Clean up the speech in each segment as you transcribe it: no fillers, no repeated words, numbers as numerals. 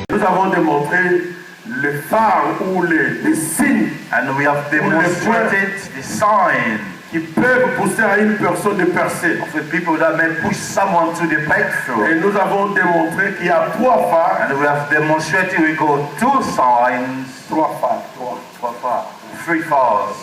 Nous avons démontré le phare ou les signes, and we have demonstrated the sign qui peuvent pousser à une personne de percer. of the people that may push someone to the breakthrough. Et nous avons démontré qu'il y a trois phares. And we have demonstrated we got two signs, Trois phares. three phares.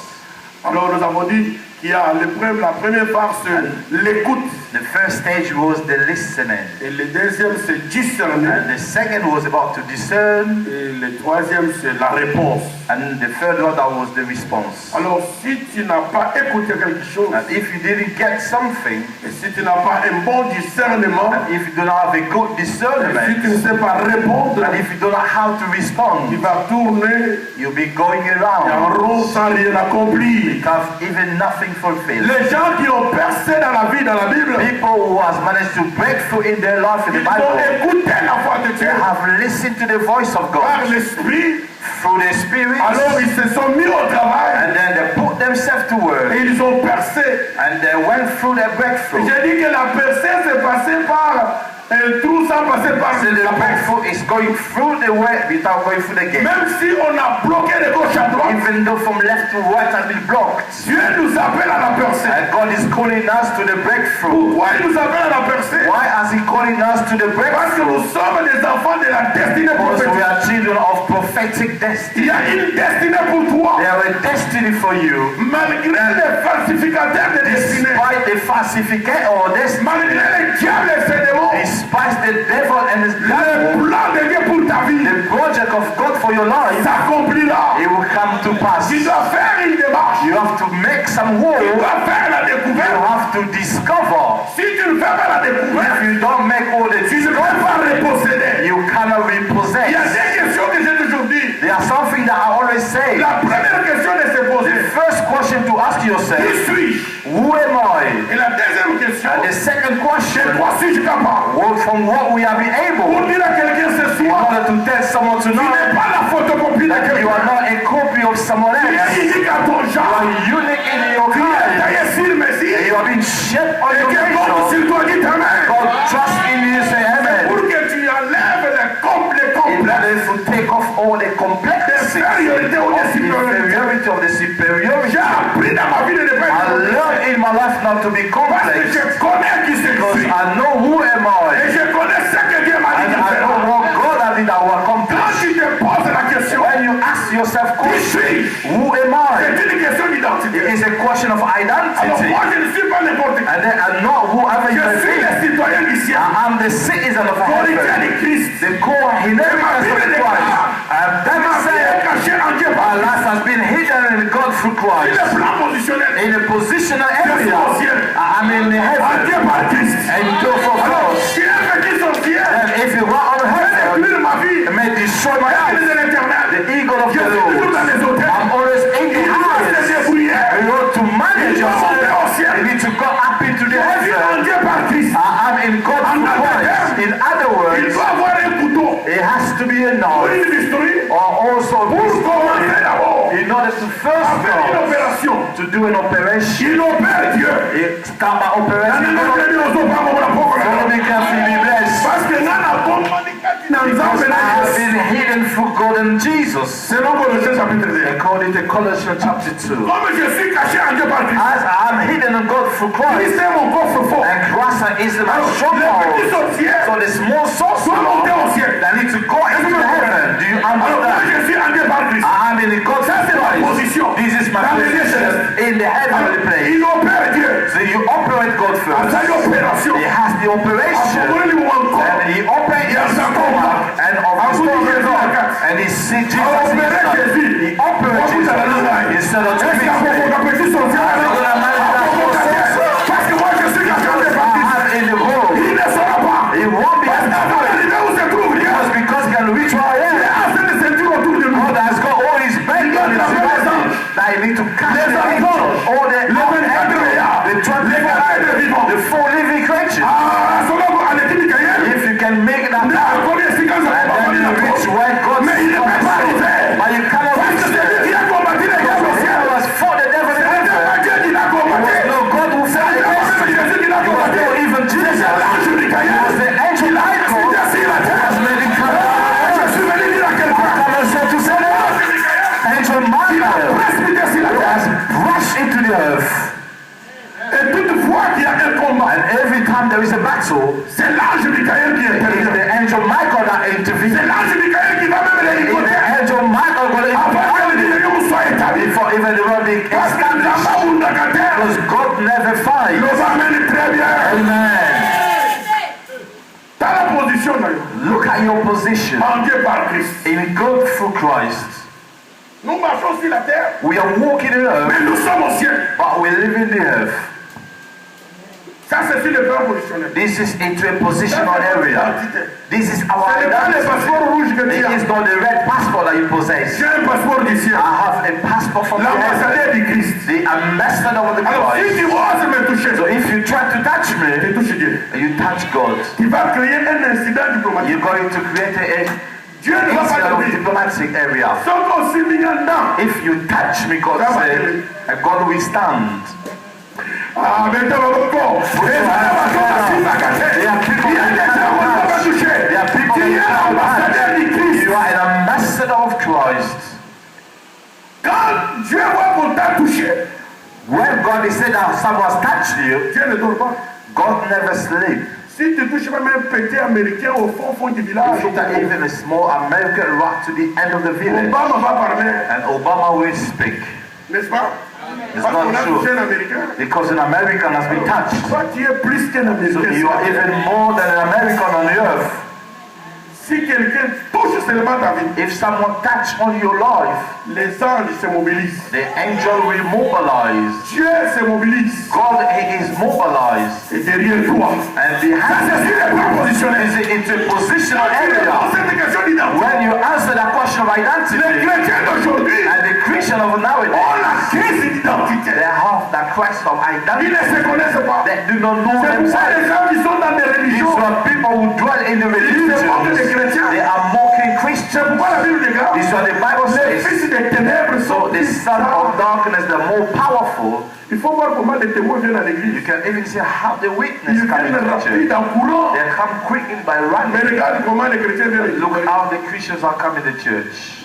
Alors nous avons dit qu'il y a la première phare, c'est l'écoute. The first stage was the listening, Et le deuxième, c'est discerner. and the second was about to discern, Et le troisième, c'est la réponse. and the third one that was the response. Alors si tu n'as pas écouté quelque chose, And if you didn't get something, et si tu n'as pas un bon discernement, and if you do not have a good et si discernment, tu ne sais pas répondre, and if you don't know how to tu respond, vas tourner you'll be going en around rond sans rien accomplir. because even nothing fulfilled. Les gens qui ont percé dans la vie, dans la Bible, People who has managed to break through in their life in the ils ont Bible, écouté la voix de they Dieu have listened to the voice of par God l'Esprit. through the Spirit, Alors ils se sont mis au travail and then they put themselves to work, et ils ont percé. and they went through their breakthrough. J'ai dit que la percée s'est passée par un trou sans passer par So the la porte. breakthrough is going through the way without going through the gate. Même si on a bloqué de gauche à droite, Even though from left to right has been blocked, Dieu nous appelle à la percée. and God is calling us to the breakthrough. Pourquoi il nous appelle à la percée? Why is He calling us to the Parce que breakthrough? nous sommes des enfants de la destinée Because we prophétique. are children of prophetic Il destiny. y a une destinée pour toi. There is a destiny for you. Malgré les falsificateurs de destinée, Despite the falsificate or destiny, malgré les diables et ses démons, despite the devil and his le devil, plan de Dieu pour ta vie the project of God for your life, s'accomplira. it will come to pass. Tu dois faire une démarche. You have to make some Tu work. dois faire la You découverte. have to discover. Si tu ne fais pas la découverte, If you don't make all the tu ne peux pas reposséder. you cannot Il y a repossess. des questions que j'ai toujours dit. There are something that I always say. La première question de se The poser, first question to ask qui yourself, suis-je? who am I? Et la deuxième question, And the second de question, quoi suis-je capable? well, from what we have been Pour able, dire à quelqu'un ce in soir, order to tell someone to tu know n'es pas la photocopie de that you are quelqu'un. not a copy of someone Tu es else. unique à ton You genre. are unique in your Tu es kind. taillé sur mesure. You have been shaped on Et your que compte nature. sur toi, dis Amen. God trust in you, say amen. Pour que tu enlèves les In complexes. order to take off all the complexities Infériorité ou of de the supériorité. inferiority of the superiority. J'ai appris dans ma vie de ne pas I être complexe. learned in my life not to be Parce que complex je connais qui c'est que because je suis. I know who am Et I je connais ce que Dieu m'a dit and de I faire. know what God has did that will Quand accomplish. tu te poses la question, When you ask yourself qui question, suis-je? who am I? C'est une question It d'identité. is a question of Alors identity. moi je ne suis pas n'importe qui. And then I'm not whoever you Je suis may le be. citoyen du ciel. I am the citizen of Héritier heaven, de Christ. the core inheritance of Christ. And Ma that vie est said, cachée en Dieu. our life has been hidden in God through Il Christ. est plan positionnel. In a positional area, I'm in the En heaven Dieu par Christ. and go for Alors, God. si elle veut qu'ils sont fiers, And if you are on heaven, détruire ma vie. it may destroy my Regardez life. de l'éternel. The eagle of Je the suis toujours Lord. dans les hôtels. I'm always in the Il doit se highest. débrouiller. You want to manage Il doit monter au yourself. ciel. You need to go up into the Je suis en heaven. Dieu par Christ. I'm in God through Christ. In other Il words, doit avoir un couteau. it has to be a Pour knife une mystery. or also a Pour pistol commencer d'abord. in order to À first faire une go opération. to do an operation. Il opère Dieu. Start my Dans operation. les noms de Dieu, on se prend comme la pauvre. So we can be blessed. Parce que là, la bombe dans les Because I have hommes, been hidden through God and Jesus. selon Colossiens chapitre 2. According to Colossians chapter 2. Comme je suis caché en Dieu par Christ. As I'm hidden in God through Christ, Christ est mon coffre fort. and Christ is my Alors, les petits stronghold. sorciers So the small doivent sorcerer monter au ciel. that need to go into heaven. Do you Alors moi, understand? je suis en Dieu par Christ. I'm in the God Ça, c'est ma Christ. position. This is my Dans les lieux position célestes. in the heavenly Alors, place. il opère Dieu. So you operate God À first. chaque opération. He has the À operation. ce moment encore. And he operates your stomach and of the stomach. And he sees Jesus À in opérer his Jésus. He operates Beaucoup Jesus de instead of Est-ce qu'à Jesus. mon appétit sorcier? Parce que moi, je suis caché en Dieu par I Christ. have in the world. Il ne saura pas. It won't be Parce able qu'à to do it. l'arrivée où se trouve Dieu, Because he can reach where I il am. a assez de ceinture autour de nous. God has got battle, c'est l'ange Michael qui it is intervient. the angel Michael that intervenes. C'est l'ange Michael qui va même les It's écouter. the angel Michael going to Avant que intervene l'ennemi soit établi. before even the world being Parce que established. Because God never le fights. va mener très bien. Amen. Dans la position d'ailleurs. Look at your position En Dieu par Christ. in God through Christ. Nous marchons sur la terre, We are walking in earth, mais nous sommes au ciel. but we live in the earth. Ça, c'est sur le plan positionnel. This is into a positional area. This is our Ce n'est pas le identity. passeport rouge que tu It as. is not the red passport that you possess. J'ai un passeport du ciel. I have a passport from the heaven, L'ambassadeur du Christ. the ambassador of the Alors, si Christ. tu oses me toucher, So if you try to touch tu me, touches Dieu. you touch God. Tu vas créer un incident diplomatique. You're going to create a Dieu ne va pas incident te of dire. diplomatic area. Sauf aussi millions If you touch me, God said, and God will stand. Ah, mais t'as pas beaucoup. Et ça va comme ça, There are people il y a that des gens qui ne vont pas toucher. There are people Tu es that l'ambassadeur du Christ. You are an ambassador of Christ. Quand Dieu va pour t'a touché, When God is said that someone's touched you, Dieu ne dort pas. God never sleeps. Si tu touches même un petit américain au fond du village, If you touch even a small American rock to the end of the village, Obama va parler, and Obama will speak. n'est-ce pas? It's Parce qu'on not a true. touché un américain. Because an American has been touched. Toi, tu es plus qu'un So américain. you are even more than an American on the earth. Si quelqu'un touche seulement ta vie, If someone touch on your life, les anges se mobilisent. the angel will mobilize. Dieu se mobilise. God he is mobilized. Et derrière toi. And the Ça, c'est sur le plan positionnel. is into a positional Dans area. cette question d'identité, When you answer that question of les identity, chrétiens d'aujourd'hui and the Christian of ont nowadays, la crise d'identité. they have that question of Ils identity. ne se connaissent pas. They do not know C'est pourquoi themselves. les gens qui sont dans des These religions, are people who dwell in the religions. They are mocking c'est Christians. pourquoi la Bible déclare, This is what the Bible les says. fils des ténèbres So sont the son of darkness, the more powerful, Il faut voir comment les témoins viennent à l'église. you can even see how the witness Ils come viennent into the rapide church. en courant. They come quickly by Mais running. regarde comment les chrétiens viennent. Look how the Christians are coming to church.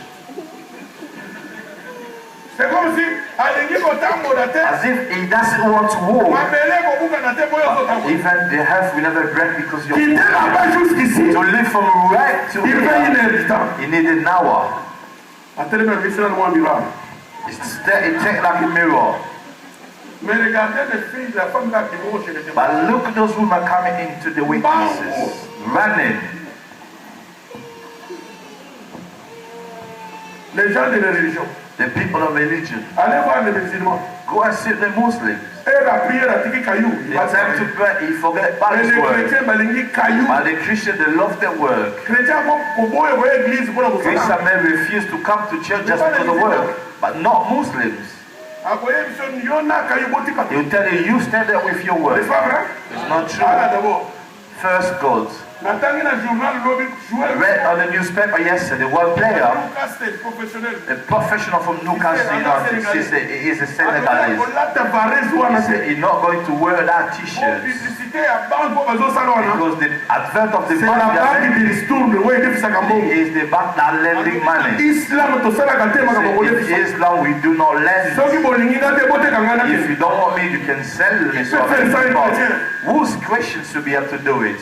C'est comme si alingi kotambo na te. As if he doesn't want to walk. Mabele kobuka na te boyo kotambo. Even the health will never break because you're Quitter là-bas jusqu'ici. to live from right to Il fait une here. heure du temps. You need an hour. Attendez, mais c'est un miroir. It takes like a mirror. Mais regardez les filles, la femme là qui vont chez les témoins. But look at those women coming into the witnesses, running. Les gens de la religion. The people of religion. Allez voir les musulmans. Go and see the Muslims. Et la prière a tiki caillou. They tend to pray, you forget Mais Bible les word. chrétiens balingi caillou. But the Christians, they love their work. Chrétiens vont pour boire à l'église pour la Christian mosala. men refuse to come to church just because of work. But not Muslims. Akoye biso yona caillou botika. They will tell you, you stand there with your word. C'est pas vrai? It's not Ah true. d'abord. First God. Natangi na journal lobi I joueur. read on the newspaper yesterday, one player, Lucas c'est professionnel. a professional from Newcastle United, he said he is a Senegalese. Olata Varese wana He said he's not going to wear that t-shirt publicité ya banque po bazosala wana. because the advert of the C'est la bank banque qui ristourne ouais defisaka mbongo. is the bank that lending money. Islam tosalaka te makambo In kolefisa. Islam, we do not lend. Soki bolingi nga te botekanga na If te. you don't want me, you can sell me. So who's Christians to be able to do it?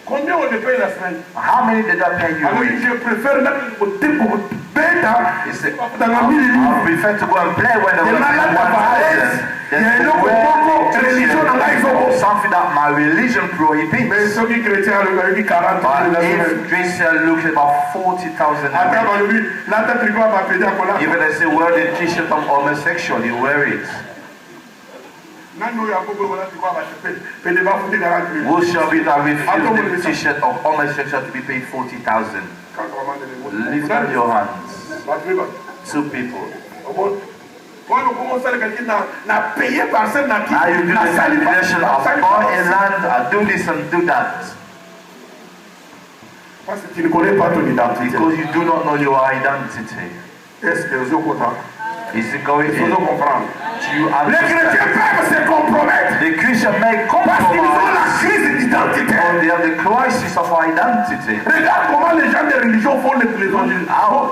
Combien on te paye la semaine? How many did I pay you Alors with? je préfère na koteko beta He said, dans mili. I prefer to go and play when I was Yena la Varese. than Ya to eloko wear moko a religion na ngai t-shirt zoko. or something that my religion Mais prohibits. soki chrétien alobaki 40 But la semaine. if Christian looks at about 40,000 a Ata week, balobi lata triko ya bapedi akola. even they say wear the t-shirt of homosexual, you wear it. Nani oyo akoko wala triko ya bapedi pede bafuti 40 000. Who shall be that refuse the t-shirt of homosexual to be paid 40,000? Lift up your hands. Two people. Na paye parcelle na ki. Now you do Na the sali calculation of buy a land, I do this and do that. Parce que tu ne connais pas ton identité. Because you do not know your identity. Est-ce que vous comprenez? Is it going Il faut in? comprendre. Do you Les chrétiens understand? peuvent se compromettre The Christian may parce qu'ils ont compromise. la crise d'identité. Or they have the crisis of identity. Regarde comment les gens des religions font les évangiles.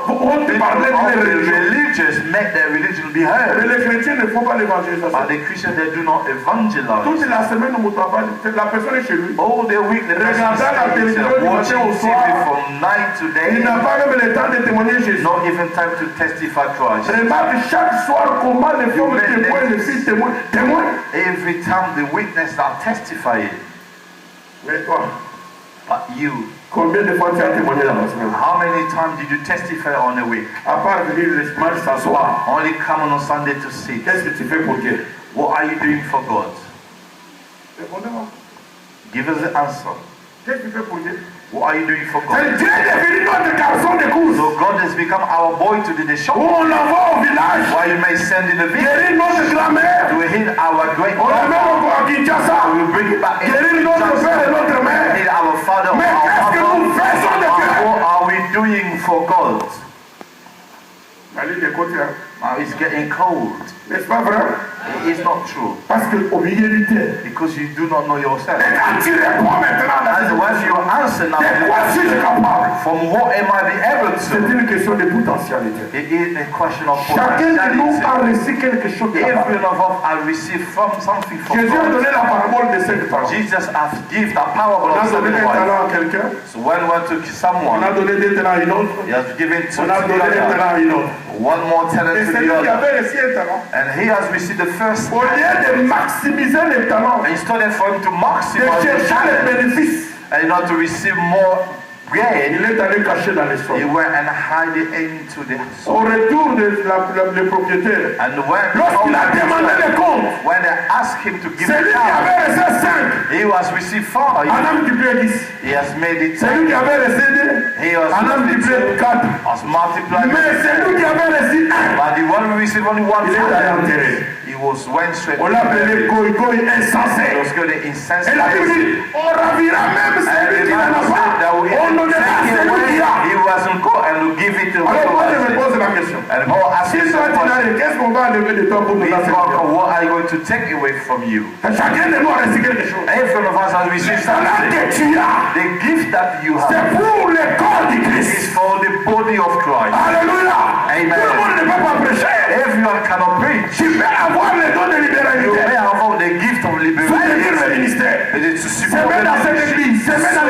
Vont te parler All des the religions. religions preachers make their religion be heard. Mais les chrétiens ne font pas l'évangélisation. But the Christians, they do not evangelize. Toute la semaine, la personne est chez lui. All the week, the person is watching TV from night to day. Il n'a pas même le temps de témoigner Jésus. Not even time to testify Christ. Remarque chaque soir comment les femmes témoignent, les filles témoignent. Every time the witnesses are testifying. Mais toi, but you, combien de fois tu as témoigné dans la semaine? How many times did you testify on a week? À part venir le dimanche s'asseoir. Only come on Sunday to sit. Qu'est-ce que tu fais pour Dieu? What are you doing for God? Répondez-moi. Give us the answer. Qu'est-ce que tu fais pour Dieu? What are you doing for God? Dieu est devenu notre garçon de course. So God has become our boy to the shop. Où on l'envoie au village. Why you may send in the village. Guérir notre grand-mère. To heal our great on l'amène à Kinshasa. We will bring it back. Guérir notre père et notre mère. Heal our father. Mais qu'est-ce que nous faisons de Dieu? What are we doing for God? Allez de côté. Now it's getting cold. N'est-ce pas vrai? It is not true. Parce que au milieu du terre. Because you do not know yourself. Et quand tu réponds maintenant, and when you answer now, de quoi suis-je capable? From what am I able to? C'est une question de potentialité. It is a question of potentiality. Chacun de nous a reçu quelque chose de la part. Every one of us has received from something from Jésus a donné la parabole de 5 talents. Jesus has given the parable of 7 talents à quelqu'un. So when we went to someone, on a donné 2 talents à une autre. He has given 2 on a donné 1 talent à une autre. One more talent to the other. Avait reçu un talent. And he has received the first. Au lieu de maximiser les talents, instead of for him to maximize de chercher les bénéfices, and not to receive more gain, il est allé cacher dans les sols. He went and hide it into the soul. Au retour de le propriétaire, and when lorsqu'il a demandé les comptes, when they asked him to give celui qui avait reçu 5, he was received 5. En homme multiplié 10. He has made it 10. Celui qui avait reçu 2, en homme multiplié 4. Has multiplied. Mais celui qui avait reçu 1, but the one who received only 1, il est allé enterrer. Went straight. On l'appelait Goï insensé. Et la Bible dit, on ravira même celui qui n'en a pas. On donnera celui qui a. He wasn't called and will give it to him. Alors moi je me pose la question. Si toi tu n'as rien, qu'est-ce qu'on va enlever de toi pour nous lancer? What are you going to take away from you? Chacun de nous a reçu quelque chose. Every one of us has received something. Que tu as, the gift that you have, c'est pour le corps du Christ. Is for the body of Christ. Alléluia. Amen. Tout le monde ne peut pas prêcher. Everyone cannot preach. Tu peux avoir le don de libéralité. You may have the gift of liberty. Soutenir le ministère. C'est même dans cette église. C'est même dans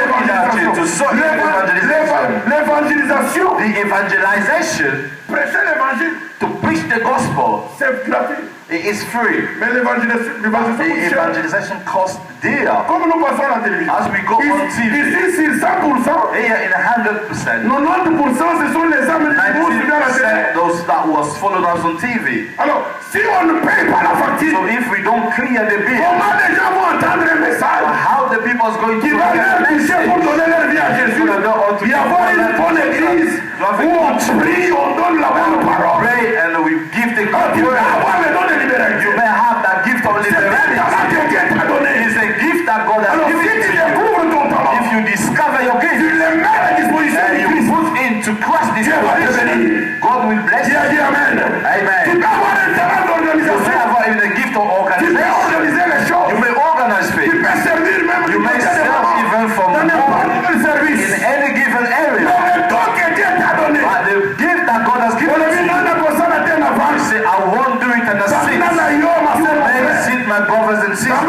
l'évangélisation. L'évangélisation. The evangelization. Prêcher l'évangile. To preach the gospel. C'est gratuit. It is free. Mais l'évangélisation costs dear. Comme nous passons à la télévision. As we go on TV. Ici, sur 100%. Here in 100%. 90% ce sont les âmes qui vont suivre la télé. Those that was followed us on TV. Alors, si on ne paye pas la facture. So if we don't clear the bill. Comment les gens vont entendre un message? How the people is going to get the message? Pour donner leur vie à Jésus. Il y a une bonne église où on prie, on donne la bonne parole. Pray and we give the God word. You may have that gift of liberty. It's a gift that God has given to you. If you discover your gift, and you put into Christ's disposition, God will bless you. Amen. You may have even a gift of organization. You may organize things. You may serve even from home in any given area. But the gift that God has given to you, you say, I won't do it and I sit. You may sit, my brothers and sisters. Even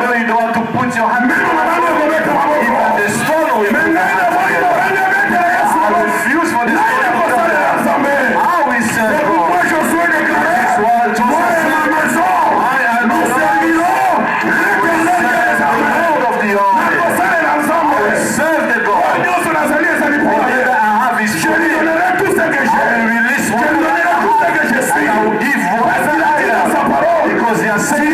though you don't want to put your hand even the stone will move. I refuse for this stone to come down. I will serve God. This is what Joseph said. I am the Lord. The Lord of the army. I will serve the God. Whatever I have is for me. I will release whatever I have. And I will give whatever I have. Because he has said it.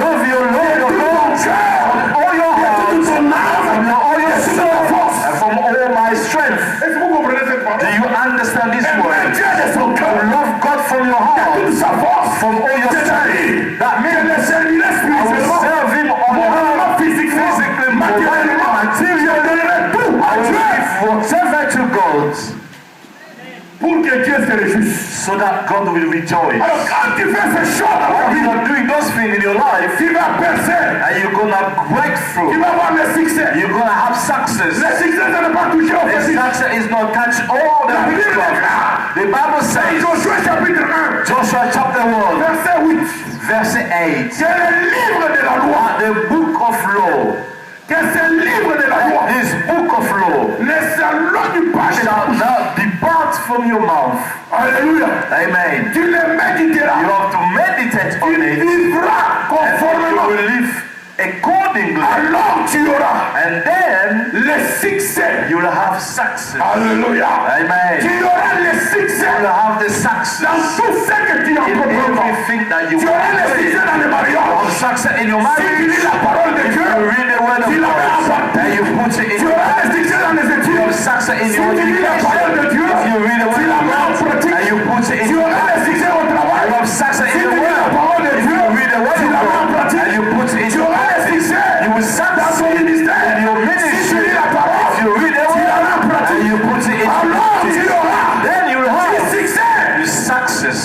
Love your Lord your God from all your heart, from all your soul, and from all my strength. Do you understand this word? To love God from your heart, from all your strength. That means I will serve him on earth, physically, materially. I will give whatever to God. pour que Dieu se réjouisse. So that God will rejoice. Alors quand tu fais ces choses dans ta When vie, you are doing those things in your life, tu vas percer, and you're gonna break tu through, vas avoir le succès. you're gonna have success. Le succès, ça n'est pas touché au The physique. success is not touch all the La Bible witchcraft. déclare, The Bible says, Josué chapitre 1, Joshua chapter 1, verset 8, verse 8, c'est le livre de la loi, the book of law, que ce livre de la loi this book of law ne s'éloigne pas de ta shall bouche. not depart from your mouth. Alléluia. Amen. Tu le méditeras. You have to meditate on Tu it, vivras and you conformément. will live accordingly, Alors tu auras and then le succès. you will have success. Alléluia. Amen. Tu auras le You succès will have the success dans tout ce que tu in entreprendras. everything that you Tu auras le succès will. dans le You have mariage. success in your Si tu marriage. lis la parole de If Dieu, you read the word of tu la mets en God pratique. and you put it in Tu your auras le life, succès dans les you études. have success in Si your tu lis la parole de Dieu, education. If you read the tu word la of mets en God pratique. and you put it in Tu your auras le life, succès au travail. you have success Si in tu the lis la word. parole de If Dieu, you read the word tu of la mets en God pratique. and you put it in Tu your auras le life, succès you will dans ton succeed ministère. in your Si tu ministry. lis la parole, If you read the tu la mets en word pratique. and you put it in Alors tu practice, auras then you will le have succès. the success.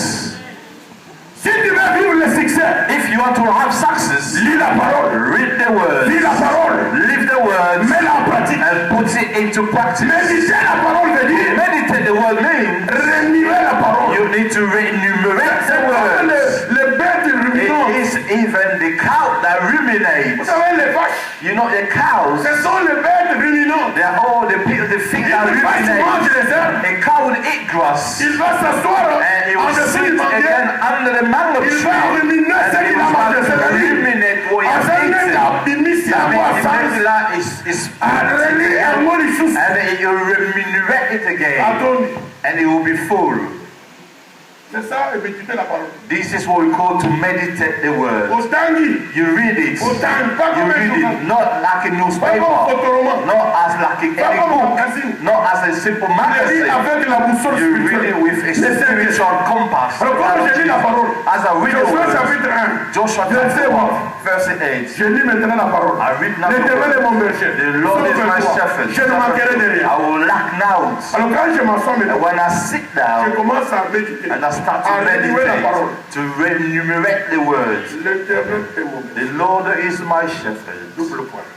Si tu veux vivre le succès, If you want to have success, lis la parole. read the word, Lis la parole. live the word, Mets-la en pratique. and put it into practice. Méditer la parole veut dire Meditate the word means renouveler la parole. you need to enumerate C'est the comme words. les bêtes ruminantes. It is even the cow that Vous ruminates. savez, les vaches, You know the cows, ce sont les bêtes ruminantes. they are all the things that Une vache mange ruminate. les herbes. A cow will eat grass Il va s'asseoir and it en will dessous du sit manguier. again under the mango Il tree va ruminer ce and it qu'il a will mangé. start to C'est-à-dire, ruminate what he has en eaten. faisant initier That à means sens, the is à relire un mot du souffle. and it will remunerate it again Attends, and it will be full. c'est ça, et méditer la parole. This is what we call to meditate the word. Au tangi, You read it. au tangi, pas You comme un read journal. it not like a Pas comme un newspaper, photoroman. not as like any Pas comme un book, magazine. not as a simple Je lis magazine. avec la boussole You read it spirituelle. with a spiritual compass. Alors, quand je lis la parole, As I read the Josué word, chapitre 1, Joshua verset 1. verse 8. Je lis maintenant la parole. I read now the L'Éternel est word. mon berger. The Lord is my Sauve-toi. shepherd. Je ne manquerai de rien. I will lack naught. Alors quand je m'assois And maintenant, when I sit je down commence à méditer, and I start to à renouveler la parole. meditate, to enumerate the words, L'Éternel est mon berger. the Lord is my shepherd. Double point.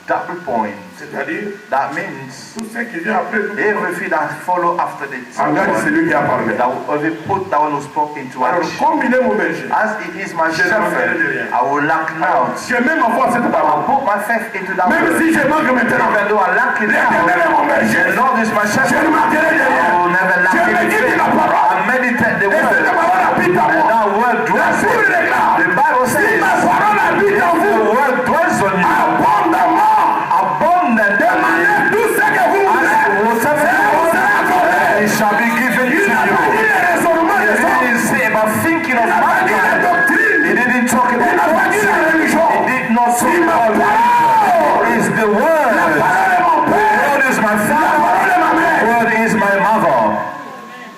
Double point. C'est-à-dire, That means tout ce qui vient après, double point. everything that follow after the Engage two celui qui a parlé. that will put that one who spoke into Alors, action. comme il est mon berger, As it is my Je ne manquerai de shepherd, rien. I will lack naught. je mets ma foi à cette I parole. put my faith into that Même word. si je manque maintenant, Even though I lack it l'Éternel est now, mon berger. the Lord is my Je ne shepherd. manquerai de I rien. will never lack Je médite anything. la parole. I meditate the Et cette word. parole habite en And moi. that word dwells La Bible in déclare, you. The Bible si says, ma parole habite en the vous, word dwells on you. abondamment, Abundantly. demandez tout ce que vous voulez. Whatever Ça you vous want, sera accordé. it shall be given to Il n'a pas dit you. les raisonnements He des hommes. didn't say about thinking of Il n'a pas dit la mankind. He doctrine. didn't talk Il about n'a pas dit la doctrine. religion. He did not talk Si ma about religion. parole, It's the la word. parole est mon The père. word is my La father. parole est ma The mère. word is my mother.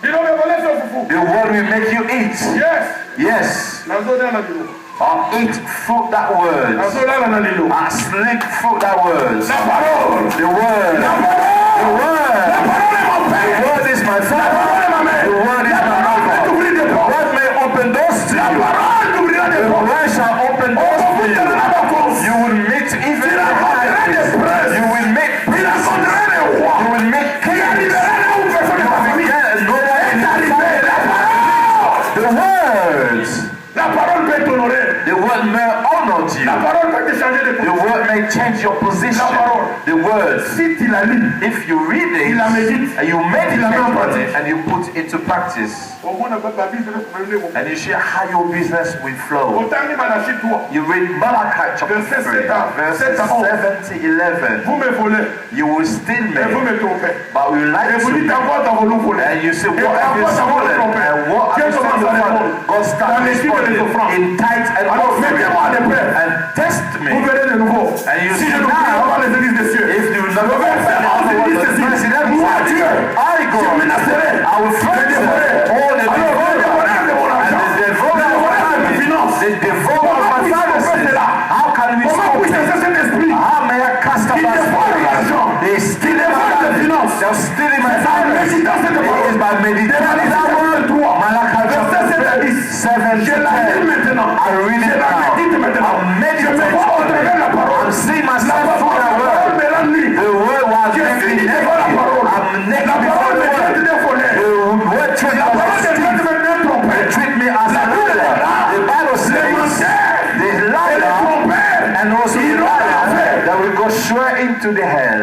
Il a révélé ce foufou. The word will make you eat. Yes. Yes. La zone est la Bible. Or eat through that La word. zone est la Bible. And sleep through that word. La parole. The word. La The parole. La word. parole est mon The père. word is my La father. parole est ma mère. The word is La my parole mother. peut ouvrir des The portes. word may open doors to La you. parole t'ouvrira des The portes. word shall open doors On to vous you. donnera la cause. You will meet even Il the rencontrera des highest. princes. You will meet Il princes. rencontrera des rois. You will meet Il kings. arrivera là où personne ne You va will venir. get no one in C'est the arrivé. family. La parole. The word. La parole peut t'honorer. The word may honor you. La parole peut te changer de The position. word may change your position. La parole. The word. Si tu la lis, If you read tu it la médites, and you meditate la mets en on pratique. it and you put it into practice, au moins, la business peut venir. and you share how your business will flow. Autant que Malachie 3, You read Malachi chapter Verset 3, 7 à verses 7 to 11. vous me volez You will steal et vous me, me trompez. but we Et like vous to dites me. à quoi t'avons-nous volé? And you say, Et what à have you quoi t'avons-nous stolen? trompé? And what have Dieu you commence à stolen? répondre. God Dans starts les chiffres et les responding offrandes. in tithes and Alors, mettez-moi offering. des preuves. And test Vous me. verrez de nouveau. And you Si see je ne prie now, pas les églises des cieux, if you je never vais faire en églises des cieux. Moi, Dieu, I je go, menacerai. I will Je threaten dévorerai. all the Alors, je dévorerai de mon and argent. the devourer Je of dévorerai de my mes finances. the devourer of my Comment puis-je finances. faire cela? How can we Comment stop puis-je it? cesser cet esprit How may I cast qui out dévore l'argent, They qui steal dévore les my finances, finances. They're stealing my C'est en finances. méditant cette It is parole. by meditating that word. Malachi Verset 7 à 10. 7 Je la lis maintenant. I read Je it la médite now. maintenant. I'm Je me vois au travers de la parole. I'm seeing La myself through the parole word. me rend nu. The word was Je making suis me naked. devant la parole. I'm naked La before parole the me traite word. de voleur. The word treat La me parole as me a traite thief. de trompeur. Treat me as a liar. The Bible Les says mensonges the et les liar trompeurs. and also the Ils ont liar l'enfer. that will go straight into the hell.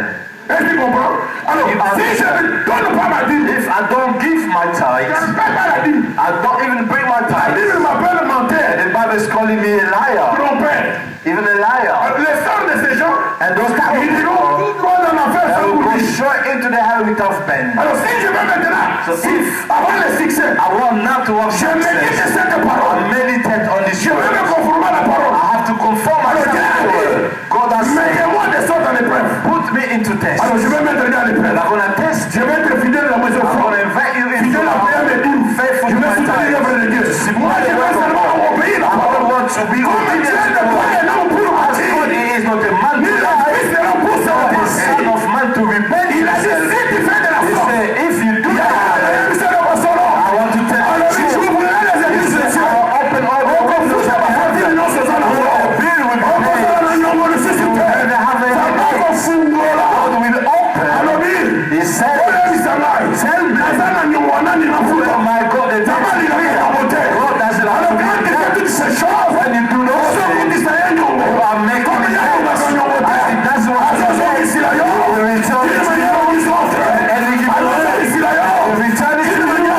Est-ce que tu comprends? Alors, si je ne donne pas ma dîme, If I don't give my je tithes, ne paie pas la dîme. I don't even bring my La tithes. Bible m'appelle menteur, The Bible is calling me a liar, trompeur. even a liar. Les sœurs de ces gens, And those type of ils iront people tout droit dans l'enfer that sans will go courir. straight into the hell without pain. Alors, si je veux maintenant, So if avoir le succès, I want not to have je médite success, cette I parole. meditate on this Je veux me word. conformer à la parole. I have to conform myself to the word. God has said, Mettez-moi des sortes en épreuve. put me into test. Alors, je vais mettre à l'épreuve. And I'm going to test Je you. vais être fidèle à mes I'm offrandes. going to invite you into Fidèle à payer mes dîmes. faithful Je to vais my soutenir l'œuvre de Dieu. tithes. Moi, je veux seulement obéir la I parole. don't want to be Comme Dieu obedient to n'est the pas word. un homme pour As God mentir, is not a man ni to le lie, Fils de l'homme pour se nor the Son repentir. of Man to repent Il a dit, himself. si tu fais de la He sorte, said, if you do il y a that, un seul homme solo. I want to tell Alors, you, j'ouvrirai les he églises said, des I cieux. will open all the windows of heaven. Non, c'est ça la foi. The bill will On be va faire paid. un nombre de ceux sur terre. And have Ça va a au fungo là. God will open. Alors, dit, He said, Oya misamai. tell me, Nazana nyongwana ni nafuta. oh my God, the Zama devil ni nafuta mote. God doesn't Alors, have to quand tu be fais toutes ces choses, when you do those Oso things. kundisa ya nyongo. You are making Comme il y a une mistakes. nyongo mote. As it doesn't want to Azozo be. kisila yo. You return Kile it to manyero ulizote. and you give Azozo away. kisila yo. You return it to Kile manyero.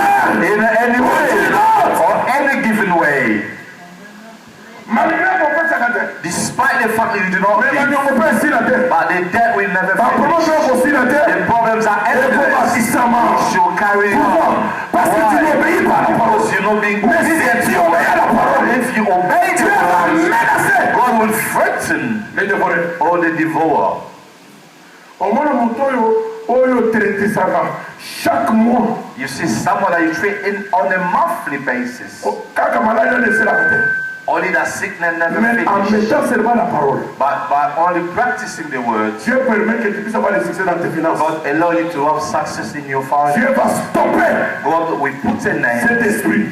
in any way or any given way. Malgré mon père Sakate. Despite the fact that you do not Mais ma give, nyongo père si la terre. but the debt will never Ma finish. promotion aussi la terre. The problems are Et pour endless. assistamment. She'll carry Pourquoi? on. Parce que tu n'obéis pas à la parole. Because you're not being Mais obedient si to tu obéis à la parole, If you obey tu the vas word, menacer God will threaten les dévorer. or the devourer. Omona moto oyo traitesaka chaque mois. You see someone that you treat in on a monthly basis. Kaka malade neselaka te. Only that sickness never Mais en finishes. mettant seulement la parole, But by only practicing the words, Dieu permet que tu puisses avoir le succès dans tes finances. God allow you to have success in your finances. Dieu va stopper God will put an cet end esprit.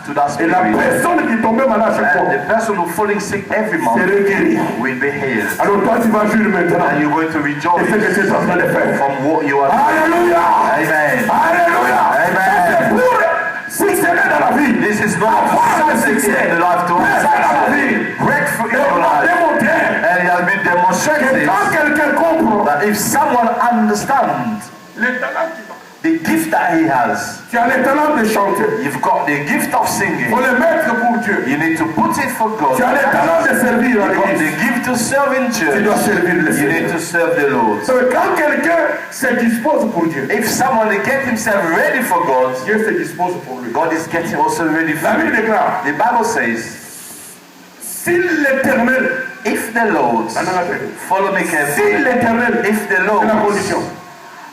to that Et la spirit. personne qui tombait malade chaque And fois the person who falling sick every month serait guérie. will be healed. Alors toi tu vas jurer maintenant. And you're going to Et rejoice ce que tu es en train de faire. from what you are doing. Alléluia. Amen. Alléluia. Amen. C'est pour succéder dans la vie. This is not Avoir le success succès. in the life to have Faire dans la vie. success. Breakthrough in Et your on va life. démontrer And it has been que demonstrated quand quelqu'un comprend that if someone understands les talents qu'il a, the gift that he has, tu as les talents de chanter. you've got the gift of Il singing. faut les mettre pour Dieu. You need to put it for God. Tu as les talents de servir à You've got the l'église. gift to serve in Tu dois church. servir le You need Seigneur. to serve the Lord. So, quand quelqu'un se dispose pour Dieu, If someone get himself ready for God, Dieu se dispose pour lui. God is getting also ready for La Bible you. déclare, The Bible says, si l'Éternel, if the Lord, follow me si carefully, l'Éternel, if the c'est Lord la condition,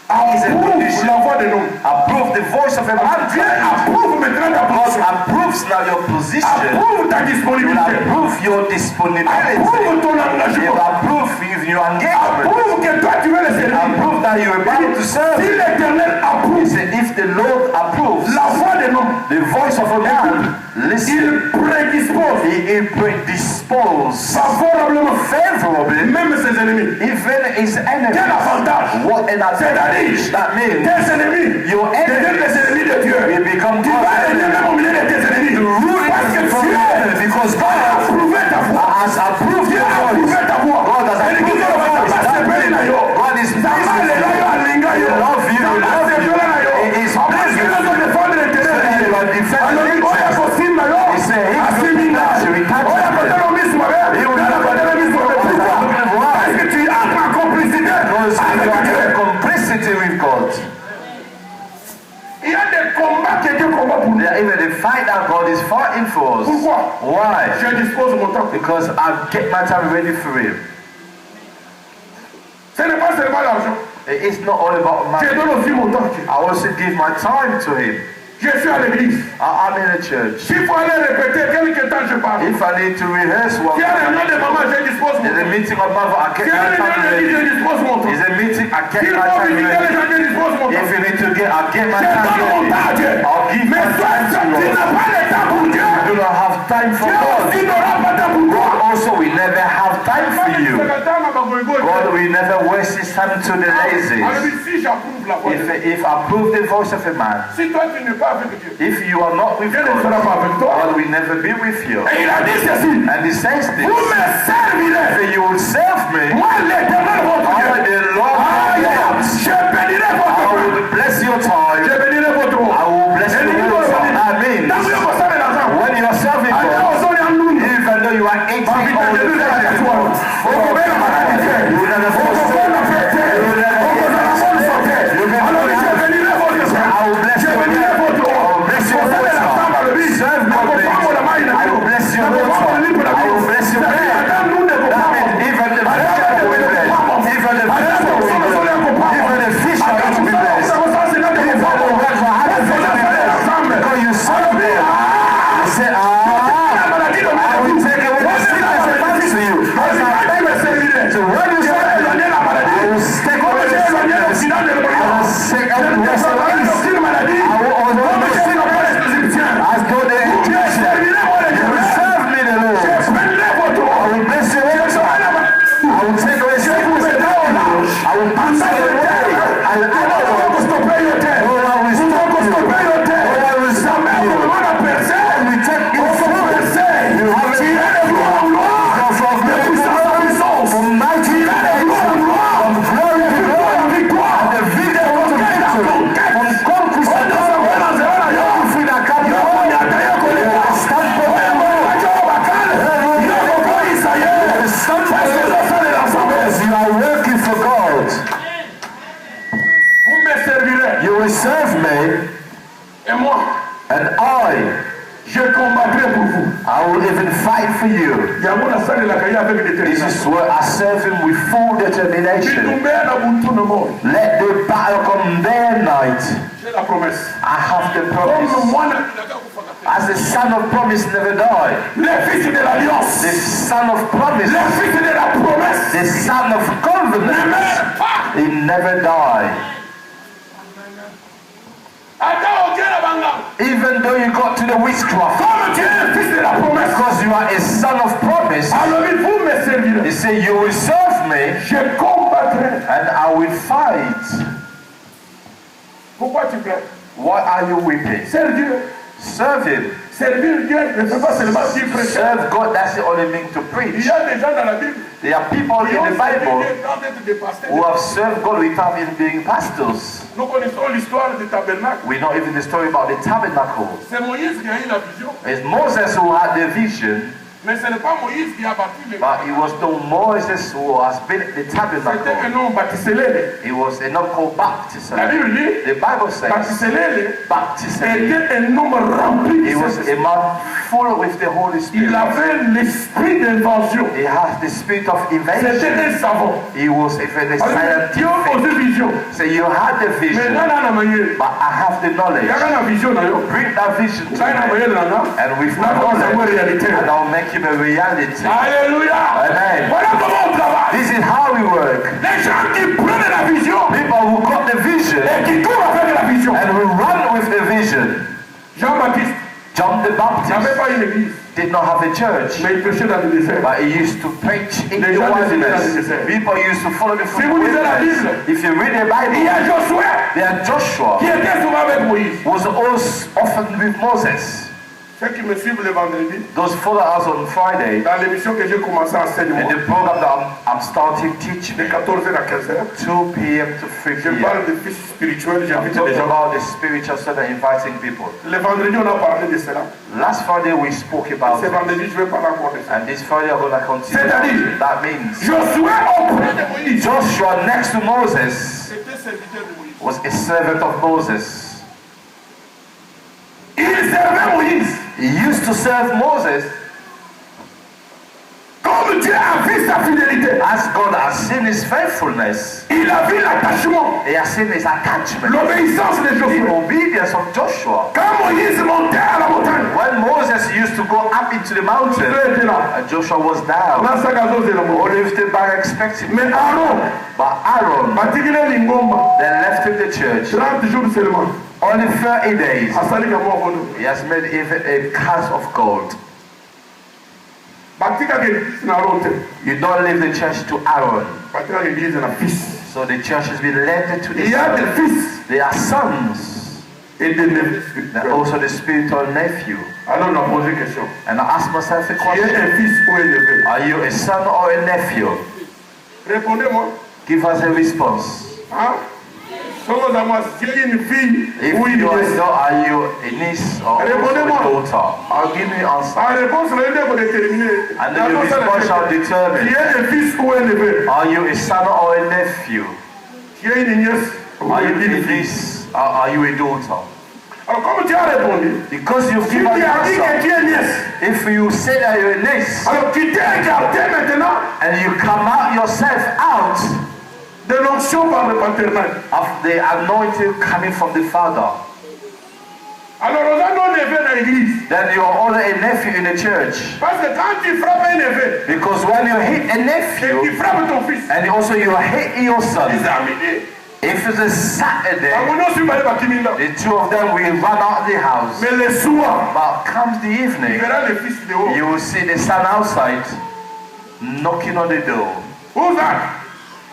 is a approuve condition, la voix de l'homme. approve the voice of a man, Dieu approuve maintenant ta God position. approves now your position. Approuve ta He will disponibilité. approve your disponibility. Approuve ton He will engagement. approve your engagement. Approuve que toi tu veux le servir. Approve that you are able to Si serve. l'Éternel He approuve said, if the Lord approves la voix de l'homme, the voice of a man, listen, il prédispose he predisposes favorablement favorably même ses ennemis. even his Quel enemies. avantage! What an advantage C'est-à-dire, that means. tes ennemis Your deviennent les ennemis de Dieu. will become Tu vas God's régner enemy. même au milieu de tes ennemis. Parce que From Dieu heaven, because a God approuvé ta voix. has approved Dieu your a approuvé voice. ta voix. God has Et approved l'église your va voice. se bénir na yo. God is Zama pleased le with na yo you. alinga yo. Love you, Zama love se you. viola na yo. He is Après pleased que with nous you. défendre l'intérêt na He yo. will defend Alors the oya interest. kosim na yo. He said, he Asimi na. will retouch Oya you. kotelo mismo be. He will Oya kotelo mismo be. Pourquoi? Why? Parce que tu entres en complicité Because avec you are Dieu. in complicity with God. Il y a des combats que Dieu combat pour nous. There even the fight that God is fighting for us. Pourquoi? Why? Je dispose mon temps. Because I get my time ready for Him. Ce n'est pas seulement l'argent. It's not all about Je money. donne aussi mon temps. I also give my time to Him. Je suis à l'église. I'm in the church. S'il faut aller répéter quelque temps, je parle. If I need to rehearse one, S'il y a réunion de maman, je dispose mon there's a temps. meeting of mother, I S'il get y a my réunion time de l'église, ready. je dispose mon temps. There's a meeting, I get my time ready. If you need to get, I'll get my time ready. I'll give my time to Lord. You do not have time for God. God also will never have time for you. God will never waste his time to the lazy. If I prove the voice of a man, if you are not with God, God will never be with you. And he says this, if you will serve me, I the Lord I will bless your time. I will bless your time. That means when you are serving God, even though you are 80 all the time, you will never forsake. I will bless your name. I will bless your water. Serve God. I will bless your water. I will bless your prayer. That means even the vegetable will bless. Even the vegetable will bless. Even the fish are going to be blessed. Even the words are having to be blessed. Because you serve me. You say, I will take away the sickness and back to you. So when you serve me, I will take away the sickness. I will take away the restoration. I will honor the sickness. As though the injection. You will serve me the Lord. I will bless your water. I will take away sickness and knowledge. I will answer your way. I will stop you. I will stop you. I will take you through. You have a from mighty from glory to glory, and the victory to victory, from conquest to conquest. You that come down, stand for the Lord. Stand for the Lord. You are working for God. You will serve me, and je combattrai pour vous. I will even fight for you. This is where I serve him with full determination. Let the battle come day and night. I have the promise. As the son of promise never die. The son of promise. The son of covenant. He never die. Even though you got to the witchcraft, because you are a son of promise, he said, you will serve me, and I will fight. Why are you weeping? Serve him. Serve God, that's the only thing to preach. There are people in the Bible who have served God without even being pastors. We know even the story about the tabernacle. It's Moses who had the vision, but it was no Moses who has built the tabernacle. It was a non called baptism. The Bible says baptism. He was a man full with the Holy Spirit. He has the spirit of invention. He was even a scientific. So you had the vision, but I have the knowledge. Bring that vision to me, and with my knowledge, and I'll make him a reality. Hallelujah. Amen. This is how we work. People who got the vision and who run with the vision. John the Baptist did not have a church, but he used to preach in the wilderness. People used to follow him from the wilderness. If you read the Bible, there Joshua was always often with Moses. Ceux qui me suivent le vendredi, those follow us on Friday, dans l'émission que j'ai commencé à enseigner, in the program that I'm starting teaching, de 14h à 15h, 2 p.m. to 3 p.m. Je parle de fils spirituel, j'invite les gens. About the spiritual side and inviting people. Le vendredi, on a parlé de cela. Last Friday we spoke about it. Ce vendredi, je vais parler encore de ça. And this Friday I'm going to continue. C'est-à-dire, that means Joshua next to Moses was a servant of Moses. Il servait Moïse. He used to serve Moses. Comme Dieu a vu sa fidélité. As God has seen his faithfulness, Il a vu l'attachement, he has seen his attachment, l'obéissance de the Josué. obedience of Joshua. Quand Moïse montait à la montagne, When Moses used to go up into the mountain, Josué était là. Joshua was down. Only if they were expecting. Mais Aaron, But Aaron batikile lingomba, then left the church 30 jours seulement. only 30 days. Asali kama wakono. He has made even a cast of gold. Batika ke na Aaron te. You don't leave the church to Aaron. Batika ke l'église na fils. So the church has been led to the Il y a des son. fils They are sons. et des neveux. They're also the spiritual nephew. Alors on a posé question. And I ask myself a Tu es question. un fils ou un neveu? Are you a son or a nephew? Répondez-moi. Give us a response. Hein? Somos à moi, tu es une fille If ou une you are, nièce? no, are you a niece or also a Répondez-moi. daughter? I'll give you an answer. La réponse là, il est pour déterminer. And then the response shall Tu determine. es un fils ou un neveu? Are you a son or a nephew? Tu es une nièce ou Are you une a fille? niece or are you a daughter? Alors comme tu as répondu, Because you've si tu given the as dit que answer. tu es nièce, If you say that you're a niece alors tu t'es écarté maintenant and you come out yourself out de l'onction par le paternel. of the anointing coming from the Father, Alors on a nos neveux dans l'église. then you are only a nephew in the church. Parce que quand tu frappes un neveu, Because when you hit a et tu nephew frappes ton fils, and also you hit your ils son, ont if it's a Saturday, the two of them will run out the house. mais le soir, But comes the tu evening, verras le fils dehors. you will see the son outside knocking on the door. Who's that?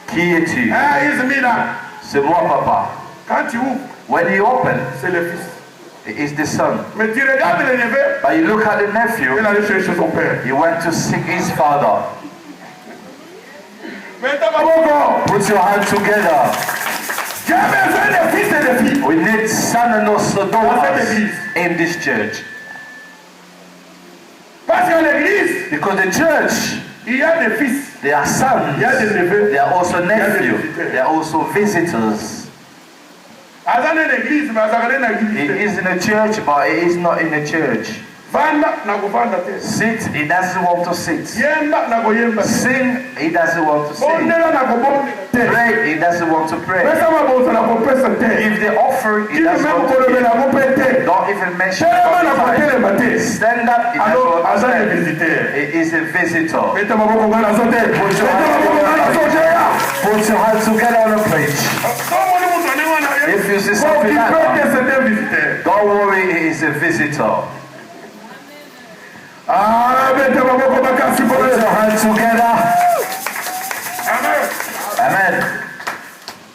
Qui es-tu? Ah, it's me là. C'est moi, papa. Quand tu ouvres, When he opened, c'est le fils. it is the son. Mais tu regardes le neveu, But you look at the nephew, il allait chercher son père. he went to seek his father. Mais t'as pas beaucoup. Put your hands together. Tu as besoin de fils et de filles. We need son and also daughters in this church. Parce qu'à l'église, Because the church, il y a des fils, they are sons, il y a des neveux. they are also nephews, they are also visitors. Azan est l'église, mais Azan est He l'église. is in a church, but he is not in a church. Vanda na kuvanda te. Sit, he doesn't want to sit. Yemba na kuyemba te. Sing, he doesn't want to sing. Bondela na kubonda te. Pray, he doesn't want to pray. Pesa maboza na kupesa te. Give the offering, he Kitu doesn't memo want to kolobela give. mupe te. Don't even mention Sema na it. kutelema te. Stand up, he doesn't Alors, want to Azan est stand. visiteur. He is a visitor. Meta maboko ngana zote. Meta maboko ngana zote ya. Put your hands together on a plate. Kama ni mtu anayeona If you see Kwa something like kipete that, c'est un visiteur. don't worry, he is a visitor. Ah, meta maboko makasi Put kwa your hands together. Amen. Amen.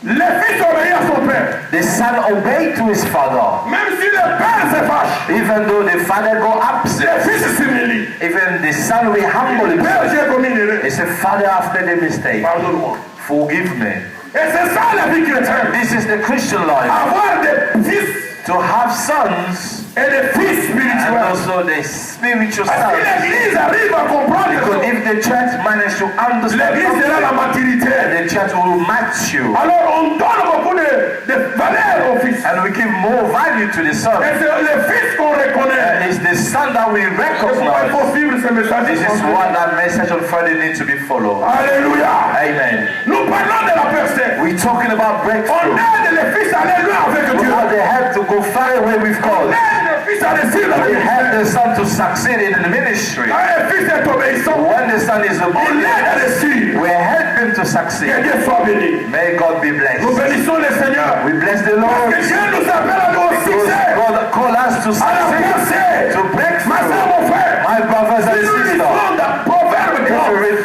Le fils obéit à son père. The son obeyed to his father. Même si le père se fâche, Even though the father got le upset, fils s'humilie. even the son will humble Père, himself. j'ai commis une erreur. He said, Father, I've made a mistake. Pardonne-moi. Forgive me. Et c'est ça la vie chrétienne. This is the Christian life. Avoir des fils To have sons et des filles and spirituels. also the spiritual Parce que sons. l'église arrive à comprendre Because que if the church manage to understand l'église sera la something, maturité. the church will match you. Alors on donne beaucoup de valeur aux fils. And we give more value to the son. Et c'est le fils qu'on reconnaît. It's the son that we C'est pourquoi il recognize. faut suivre ce message. This is what that message on Friday needs to be followed. Alléluia. Amen. Nous parlons de la percée. We're talking about On breakthrough. aide les fils à aller loin avec We Dieu. have the help to go far away with On God. aide les fils à réussir la We help ministère. the son to succeed in the ministry. Quand le fils est obéissant, When the son is on l'aide à obedient, réussir. we help him to Que succeed. Dieu soit béni. May God be Nous blessed. bénissons le Seigneur. We bless the Que Lord. Dieu nous appelle à nos Because succès. God call us to À la succeed, percée. to break Ma soeur, through. mon frère. My brothers and Si nous sisters, lisons dans Proverbe if 30, you read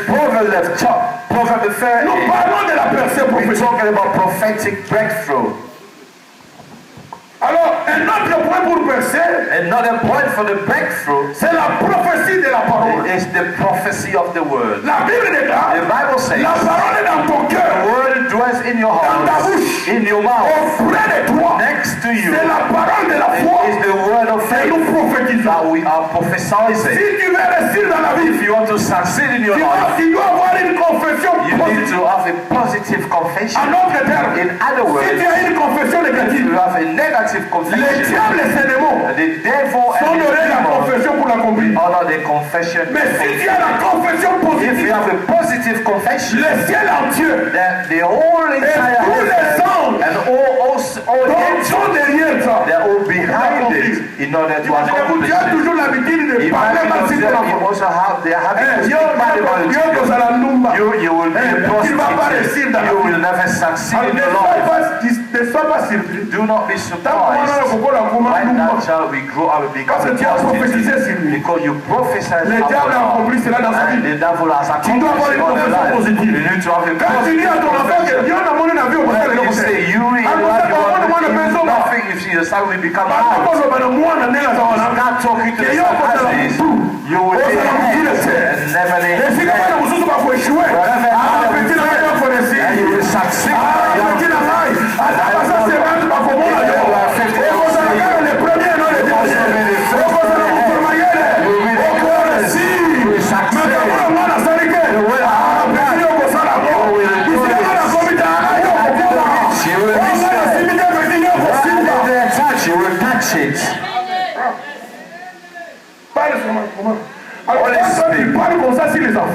Proverbs the third, nous parlons de la percée we're prophétique. talking about prophetic breakthrough. Alors, un autre point pour percer, Another point for the breakthrough c'est la prophétie de la parole. is the prophecy of the word. La Bible The déclare, Bible says, la parole est dans ton the cœur, word dwells in your dans ta heart, bouche, in your mouth, auprès de toi. next to you. C'est la parole de la foi It is the word of que faith nous prophétisons. that we are prophesying. Si tu veux réussir dans la vie, If you want to succeed in your life, tu dois avoir une confession you need positive. to have a positive confession. En d'autres termes, In other si words, tu as une confession you négative, have a negative les confession. diables et ses démons The devil and sont the donné la demon confession pour la accompli. Honor the confession. Mais si tu as la confession If you positive, have a positive confession, le ciel entier then the whole et entire tous les heaven anges and all sont angels, derrière toi. they're all behind it in order to accomplish Tu as it. toujours l'habitude de parler Imagine mal sur ton yourself, you enfant. also have the habit to Yo, speak bad about yo, it. ça la numba. You will be a Tu ne vas pas réussir prostitute. dans la You vie. will never succeed Alors, in ne your sois life. pas surpris. Do not be surprised when that child will grow up and become Parce a que tu as prophétisé prostitute. sur lui. Because you prophesied Le diable a accompli cela dans sa and vie. the devil has Tu dois avoir accomplished une all their confession life. positive. You need to have a Quand tu dis à ton enfant que Dieu n'a mon avis au when you say you in your life, you want nothing if your son will become out. Start talking to the son as is. You will be head and never the head. And you will succeed.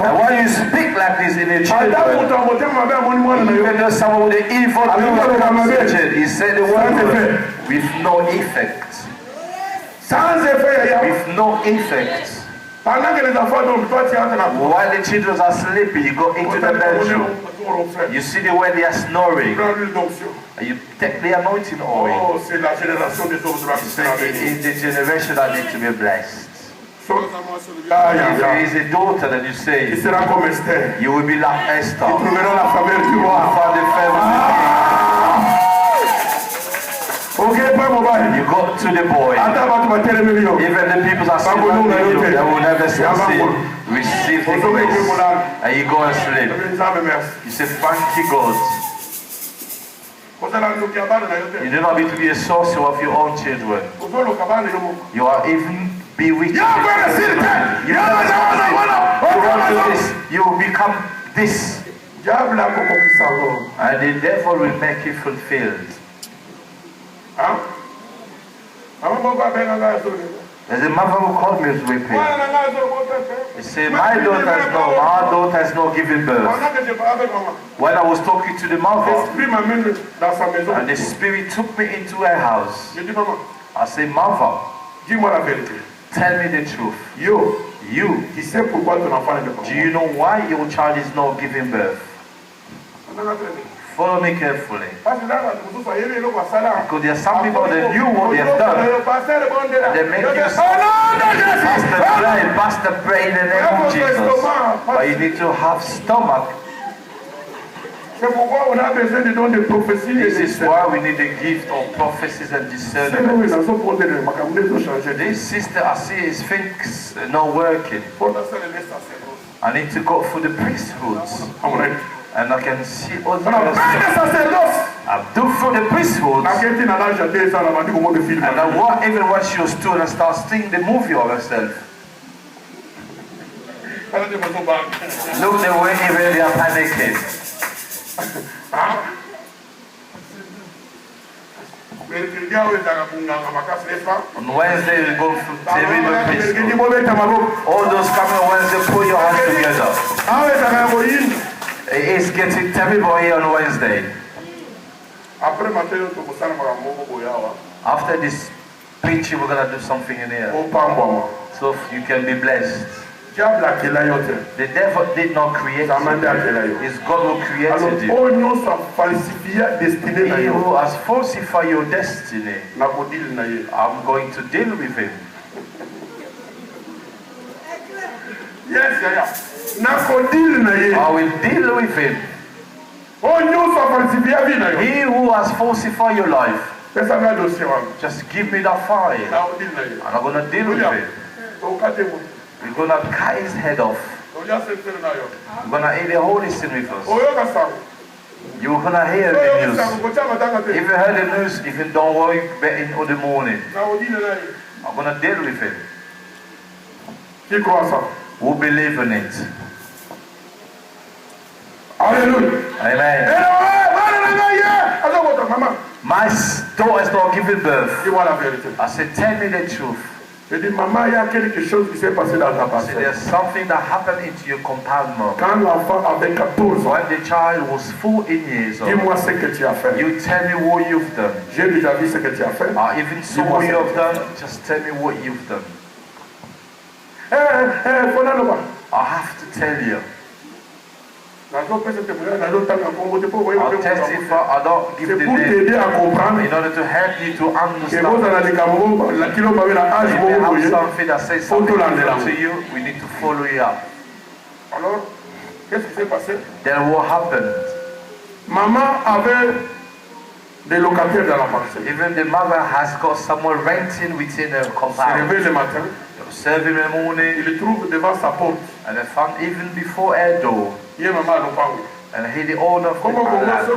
And when you speak like this in the children, even though someone with the evil will, he said the word with no effect. With no effect. While the children are sleeping, you go into the bedroom. You see the way they are snoring. And you take the anointing oil. It's the generation that needs to be blessed. If there is a daughter, then you say, you will be like Esther. You will find the favor. You go to the boy. Even the people are still they will never succeed. Receive the grace. And you go and sleep. You say, thank you, God. You do not need to be a sorcerer of your own children. You are even bewitched. You will become this. And the devil will make you fulfilled. There's a mother who called me as weeping. He said, my daughter has not given birth. When I was talking to the mother, and the spirit took me into her house. I said, mother, tell me the truth. You, do you know why your child is not giving birth? Follow me carefully. Because there are some people that knew what they have done. And they make you Pastor pray in the name of Jesus. But you need to have stomach. This is why we need the gift of prophecies and discernment. This sister, I see his things not working. I need to go for the priesthoods. And I can see all the I've done for the priesthood. And I want everyone she was doing and start seeing the movie of herself. Look the way even they are panicking. On Wednesday we go to the priesthood. All those coming on Wednesday, put your hands together. It is getting terrible here on Wednesday. After this preaching, we're going to do something in here. So you can be blessed. The devil did not create you. It's God who created you. He who has falsified your destiny, I'm going to deal with him. I will deal with him. He who has falsified your life, just give me that fire, and I'm going to deal with him. We're going to cut his head off. We're going to eat the Holy Sin with us. You're going to hear the news. If you heard the news, even don't worry, bet in the morning. I'm going to deal with him. Who believe in it? Hallelujah. Amen. My daughter is not giving birth. I said, tell me the truth. Je dis, maman, il y a quelque chose qui s'est passé dans ta parcelle. There's something that happened into your compound. Quand l'enfant avait 14 ans, When the child was 14 years old, dis-moi ce que tu as fait. you tell me what you've done. J'ai déjà vu ce que tu as fait. I even saw what you have done. Just tell me what you've done. I have to tell you. I'll testify. I don't give the name in order to help you to understand. If we have something that says something to you, we need to follow you up. Then what happened? Maman avait des locataires dans la parcelle. Even the mother has got someone renting within her Il s'est compound. levé le matin. Serving in the morning, Il le trouve devant sa porte. and they found even before her door. Il est maman non pas. And he the owner of the Comment land.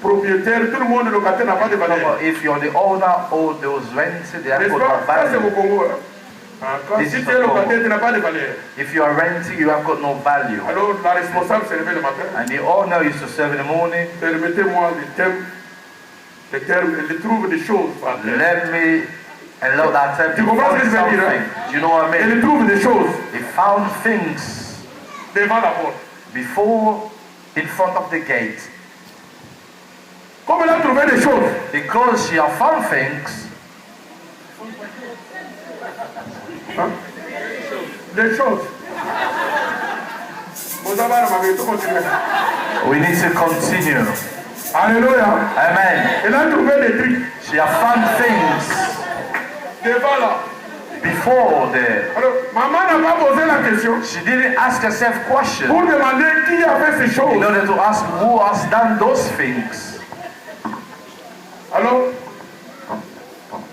propriétaire, tout le monde locataire n'a pas de valeur. If you're the owner or those rented, they have got no Ça c'est au value. Congo. Si tu es locataire, tu n'as pas de valeur. If you are renting, you have got no value. Alors la responsable s'est levée le matin. And the owner used to serve in the morning. Permettez-moi les termes, elle trouve des choses. Let me allow that time Tu to comprends ce que find je veux dire? something. Do you know what I mean? Elle trouve des choses They found things devant la porte. before, in front of the gate. Comme elle a trouvé des choses, Because she had found things, hein? Des choses. Vous avez remarqué, tout continue. we need to continue. Alléluia. Amen. Elle a trouvé des trucs She had found things devant là. before there. Alors, maman n'a pas posé la question She didn't ask herself question pour demander qui a fait ces in choses. order to ask who has done those things. Alors,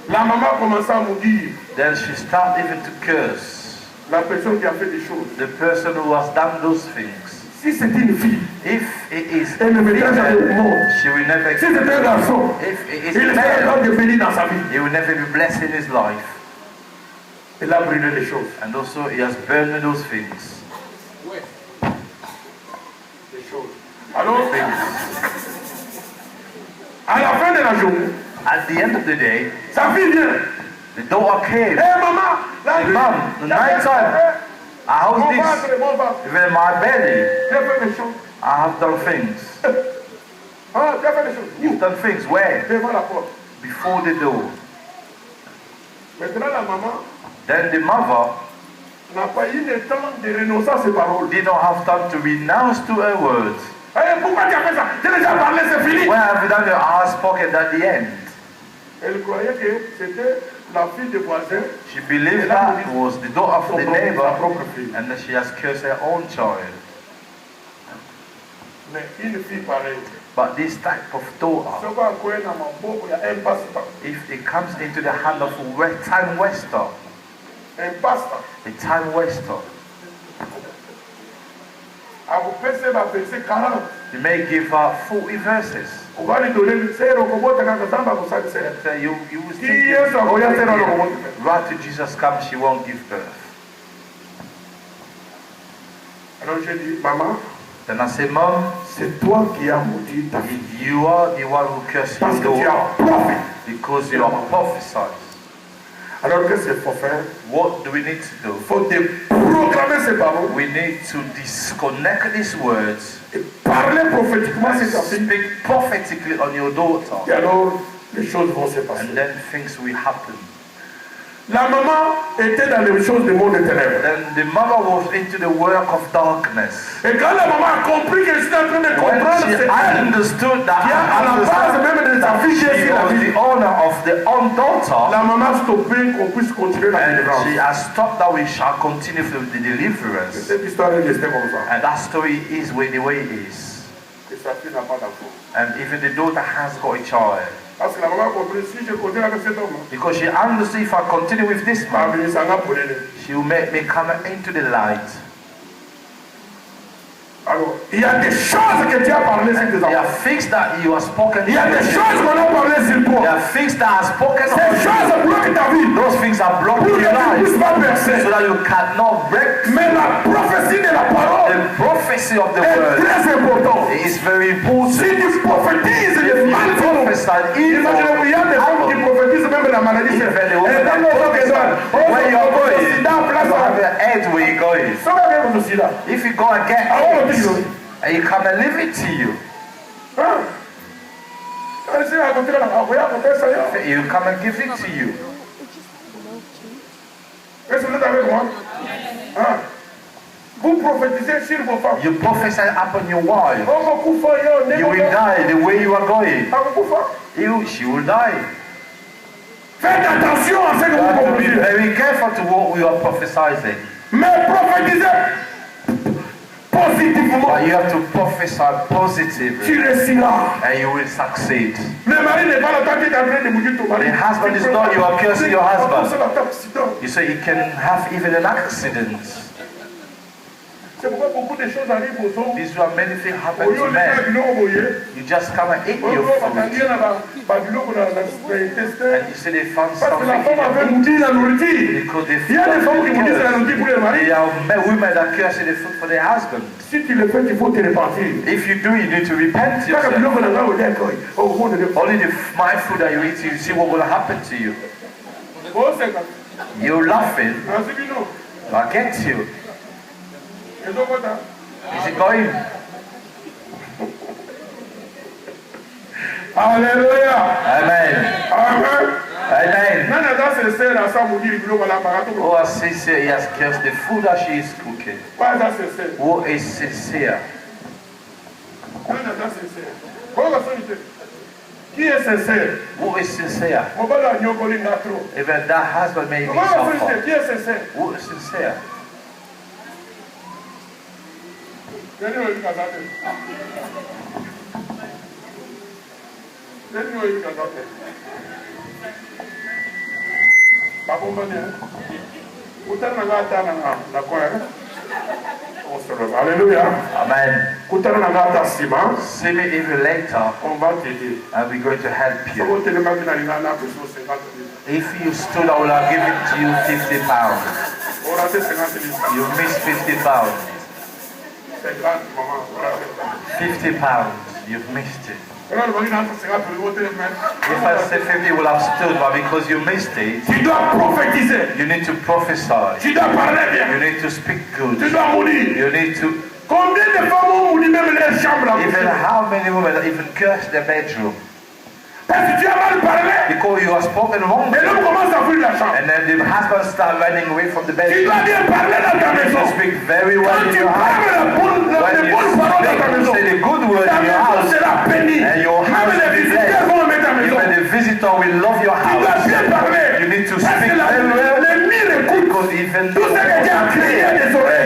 la maman commença à maudire Then she started even to curse la personne qui a fait des choses. the person who has done those things. Si c'est une fille, If it is elle ne mettra jamais au female, monde. she will never Si c'est un garçon, if it is il sera male, capable de bénir dans sa vie. he will never be blessed in his life. Elle a brûlé les choses. And also he has burned those things. Des choses. Alors, à la fin de la journée, At the end of the day, sa fille vient. the daughter came. Hé maman, la Hey, nuit, mom, the night time, how's mon this? ventre, mon ventre. Even in my belly, J'ai fait des choses. I have done things. Ah, tu as fait des choses. You've done things where? Devant la porte. Before the door. Maintenant, la maman Then the mother n'a pas eu le temps de renoncer à ses paroles. did not have time to renounce to her words. Hé, pourquoi tu as fait ça? J'ai déjà parlé, c'est fini. Where have you done your house spoken at the end? Elle croyait que c'était la fille du voisin. She believed that was the daughter of the Sa neighbor, propre fille. and that she has cursed her own child. Mais une fille pareille. But this type of daughter, Ce qu'on a connu dans mon beau, il y a un pasteur. if it comes into the hand of a time waster, Un pasteur. a time waster, À vous passer, va passer 40. you may give her 40 verses. On va lui donner le zéro, comme on t'a dit, ça va vous satisfaire. And say you will Qui est ça, voyez, c'est dans le monde. right to Jesus comes, she won't give birth. Alors j'ai dit, maman, Then I say, Mom, c'est toi qui as maudit ta fille. you are the one who cursed Parce your que tu daughter as prophète. because you are prophesied. Alors qu'est-ce qu'il faut faire? What do we need to do? Il faut déprogrammer ces paroles We need to disconnect these words, et parler prophétiquement and sur ta fille. speak prophetically on your daughter, Et alors, les choses vont se passer. and then things will happen. La maman était dans les choses du monde des ténèbres. Then the mother was into the work of darkness. Et quand la maman a compris qu'elle était en train de When comprendre, she c'est elle understood that, qui a à la base même de sa fille she Jésus la was vie. the owner of the own daughter, La maman a stoppé qu'on puisse continuer la and délivrance. she has stopped that we shall continue with the deliverance. Cette histoire est restée comme ça. And that story is the way it is. Et sa fille n'a pas d'enfant. And even the daughter has got a child. Parce que la maman a compris, si je continue avec cet homme, Because she understood if I continue with this ma man, vie s'en va pour elle. she will make me come into the light. Alors, il y a des choses que tu as parlé sur tes There enfants. are things that you have spoken. Il y a des choses qu'on a parlé sur There toi. are things that are spoken Ces of you. choses bloquent ta vie. Those things are Pour blocking que your tu ne puisses life pas percer. so that you cannot break. Mais la prophétie de la parole The prophecy of the est word très importante. is very Si important. tu prophétises If le you mal, prophesy il y evil, a des hommes qui prophétisent même la maladie. Even the woman that prophesied, where you're going, you have your head where you're going. If you go and get it, and you come and leave it to you. You come and give it to you. You prophesy upon your wife. You will die the way you are going. She will die. Faites attention à ce que vous prophétisez. Be very careful to what we are prophesying. Mais prophétisez positivement. But you have to prophesy positively. Tu réussiras. And you will succeed. Le mari n'est pas la tête qui est en train de mourir ton mari. The husband is not you are cursing your husband. You say you can have even an accident. C'est pourquoi beaucoup de choses arrivent aux hommes. These are many things happen to men. You just come and eat your food. And you say they found something because they found they are women that curse the food for their husband. If you do, you need to repent yourself. Only my food that you eat, you see what will happen to you. You're laughing. I'll get you. Is it going? Hallelujah. Amen. Amen. Amen. Oh, a sincere, he has cursed the food that she is cooking. Who is sincere? Qui est sincère? Who is sincere? Even that husband may be suffer. Who is sincere? Alléluia. Amen. See me even later. On va t'aider. And we're going to help you. If you stood, I will have given to you £50. You missed £50. £50. You've missed it. If I say 50, you will have stood, but because you missed it, you need to prophesy. You need to speak good. You need to. Even how many women even curse their bedroom? Because you have spoken wrong. And then the husband starts running away from the bedroom. You speak very well in your house. When you say the good word in your house, and your house will be blessed. Even the visitor will love your house. You need to speak very well. Because even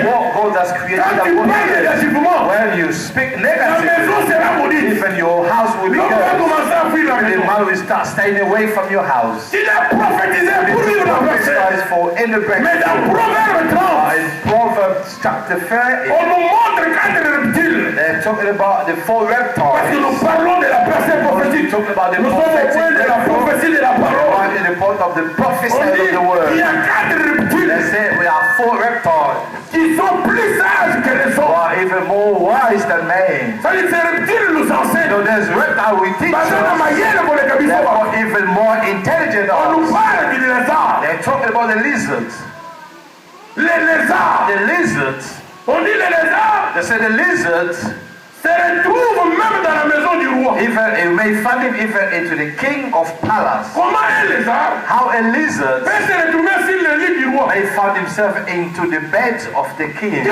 what God has created when you speak negatively, even your house will be cursed. The man will start staying away from your house. You need to prophesy for any breakthrough. In Proverbs chapter 30, they're talking about the 4 reptiles. We're talking about the point of the prophecy of the word. They say we have 4 reptiles. Who are even more wise than men. So there's reptiles we teach us. They're even more intelligent than us. They're talking about the lizards. The lizards. They say the lizards. Even you may find him even into the king of palace. How a lizard may find himself into the bed of the king.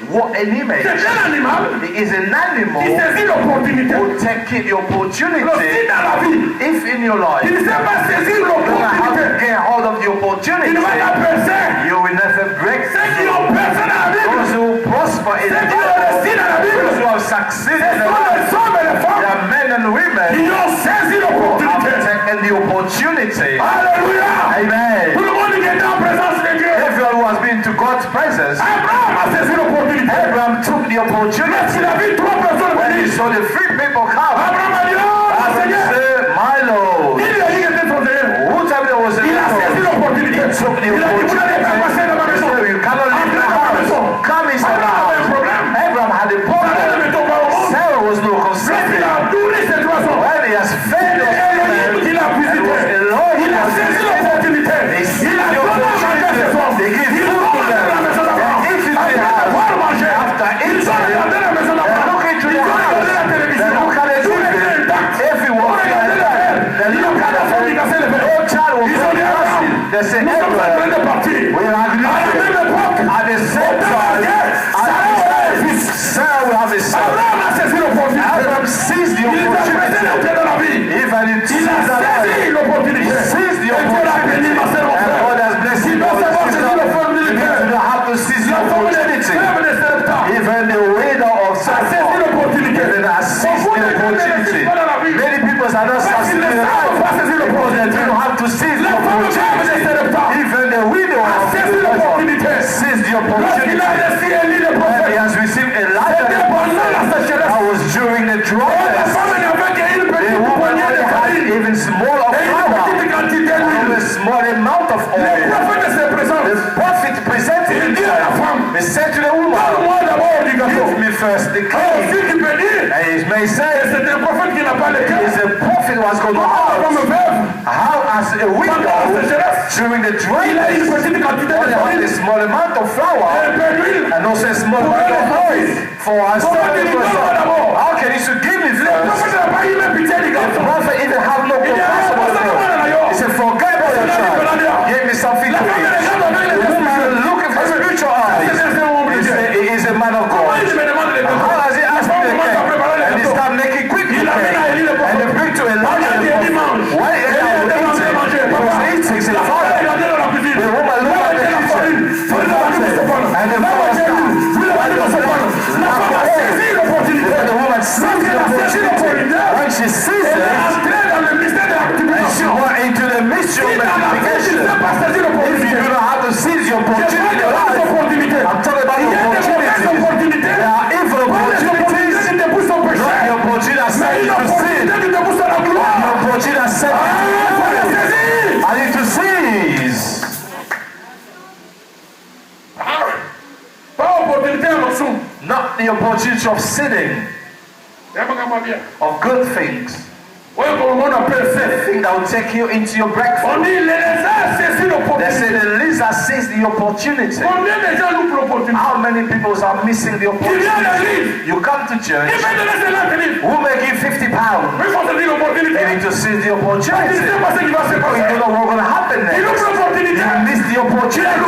What an image! It is an animal who take the opportunity. If in your life you don't have to get hold of the opportunity, you will never break through. Those who prosper in the world, those who have succeeded, there are men and women who have taken the opportunity. Hallelujah. Amen. Everyone who has been to God's presence, Abraham took the opportunity. When he saw the 3 people come, Abraham said, my Lord, whoever was in the Lord, he took the opportunity. You cannot leave the house. Come inside the house. Abraham had a problem. Sarah was no conceiving. When he has failed us, and was the Lord, he has blessing Nous sommes en train de partir. We are À la même époque, at the same time, Sarah will have a son. Abraham a saisi l'opportunité. Abraham seized the Il a opportunity. présenté dans la vie. Even in Il a saisi l'opportunité. he seized the Et Dieu l'a béni, ma sœur, mon and frère. God has blessed Il him. doit savoir saisir You l'opportunité. need to have to seize the La femme des opportunity. femmes de Sarepta Even the widow of a saisi Sarah, l'opportunité. even has seized Beaucoup the de gens ne opportunity. saisissent pas dans la vie. Many people are not Parce qu'ils succeeding ne in savent pas life saisir because they l'opportunité. don't have to seize the La femme de opportunity. Sarepta Even the widow a of saisi l'opportunité. seized the Lorsqu'il opportunity. a reçu Élie le And he prophète, has received c'était Elijah. pendant la sécheresse. That was during the La drought. femme n'avait qu'une The petite woman poignée de only had farine even small of et une flour petite quantité and d'huile. a small amount of Le oil. prophète se présente. The prophet presented Il dit à la himself. femme, He said to the woman, donne-moi d'abord du gâteau. give me first the Alors, cake. si tu peux dire, And he may say, c'est un prophète qui n'a pas le cœur. is a prophet was going to Comment la have. femme veuve, How as a widow pendant la sécheresse, during the drought, il a une petite quantité de only had farine a small amount of et flour un peu d'huile. and also a small Pour amount elle, of oil for us. Comment tu lui donnes d'abord? How can he should give me Le first? prophète n'a pas eu même pitié du The garçon. prophet even have no Il dit, ah, compassion pose on la him. main là-haut. He said, forget about your child. Give me something La to femme eat. regarde avec les The yeux woman spirituels. looking for spiritual Ça, eyes. c'est un homme de Dieu. He is a man of Comment God. il me demande les How gâteaux? does he La ask femme me the commence à préparer cake? les And he gâteaux. start making quick Il amène à Élie le and they prophète. bring to Pendant Elijah the qu'Élie prophet. mange, Why Élie Elijah était en train de manger. was Papa, eating? He said, la femme Father, regardait dans la cuisine. the woman Là, looked at était the la farine. kitchen. Farine dans la cuisine, c'est pas là. And the Là, woman était l'huile. L'huile started. dans la cuisine, c'est pas là. La femme a saisi l'opportunité. The woman seized the opportunity. When she sees Elle est it, entrée dans le mystère de la and she multiplication. went into the mystery Si of dans la vie, tu ne multiplication. sais pas saisir If you l'opportunité, do not have to seize your je opportunity parle in de your bonnes life, opportunités. I'm talking about Il y a des mauvaises opportunities. opportunités. There are evil Pas les opportunités opportunities. qui te poussent au péché. Not the opportunity that Mais sends une you to sin. opportunité qui te pousse à la gloire. The opportunity that sends you to Il faut la sin. saisir. I need to seize. Pas opportunité à l'option. Not the opportunity of sinning, Regarde-moi bien. of good things. Oui, comme on appelle ça. Thing that will take you into your breakfast. On dit les lézards saisissent They l'opportunité. say the lizard sees the opportunity. Combien de gens loupent l'opportunité? How many people are missing the Tu viens à opportunity? l'église. You come to Il church, va te laisser là, tenir. who may give £50? Mais il faut saisir l'opportunité. You need to seize the Tu ne opportunity. sais pas ce qui va se You passer. don't know what's going to happen Tu next. loupes l'opportunité. You miss the opportunity.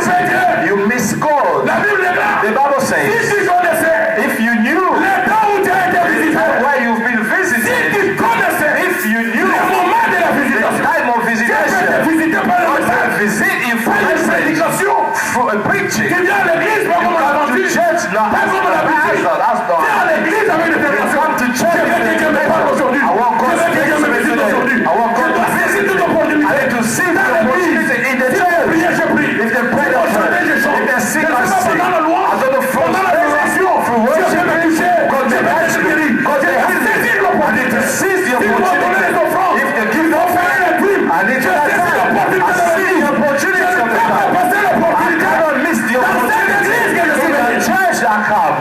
You miss God. La Bible est là. The Bible Si says, tu connaissais if you knew le temps où tu as été visité, where you've been si visited, tu connaissais if you knew le moment de la the visitation, time of tu peux visitation, être visité par le God message, will visit you for par une message, prédication. for a preaching. Tu viens à l'église, pas You comme on l'a come to vendu, church, not pas as comme on l'a vendu. that's Tu viens à not. l'église avec une You prédication. come to church. Je veux que quelqu'un me parle aujourd'hui. I want God Je veux que quelqu'un me visite aujourd'hui. I want God Je to dois visit saisir me. toute opportunité. I need to see the Dans l'église, opportunity in the si church. je prie, je prie. If they pray, Si on chante, je chante. if they Je sing, ne I sais pas sing. pendant la louange, I don't know from pendant l'adoration, through Dieu worship, peut me toucher. God Dieu may peut touch me me. guérir. God Je may dois heal me. saisir I need l'opportunité. to seize the Si on doit donner les opportunity. offrandes, If they give the on fait offering, un prime. I need Je to saisis attack. l'opportunité I de la see vie. the opportunity Je ne of the peux pas time. passer I l'opportunité. cannot miss the Dans cette église que je opportunity. suis In the venu. church I come.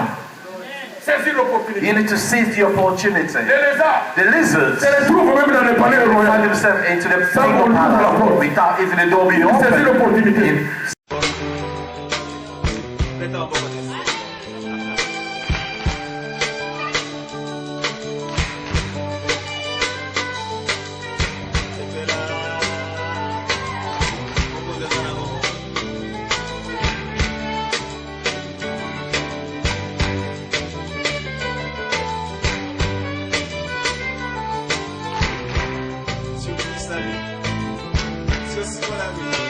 Saisir l'opportunité. You need to seize the opportunity. Les lézards The lizards se retrouvent même dans le palais find royal. themselves into the Sans qu'on ouvre la porte. without even the door being Saisir open. l'opportunité. Salut. Ceci, mon ami.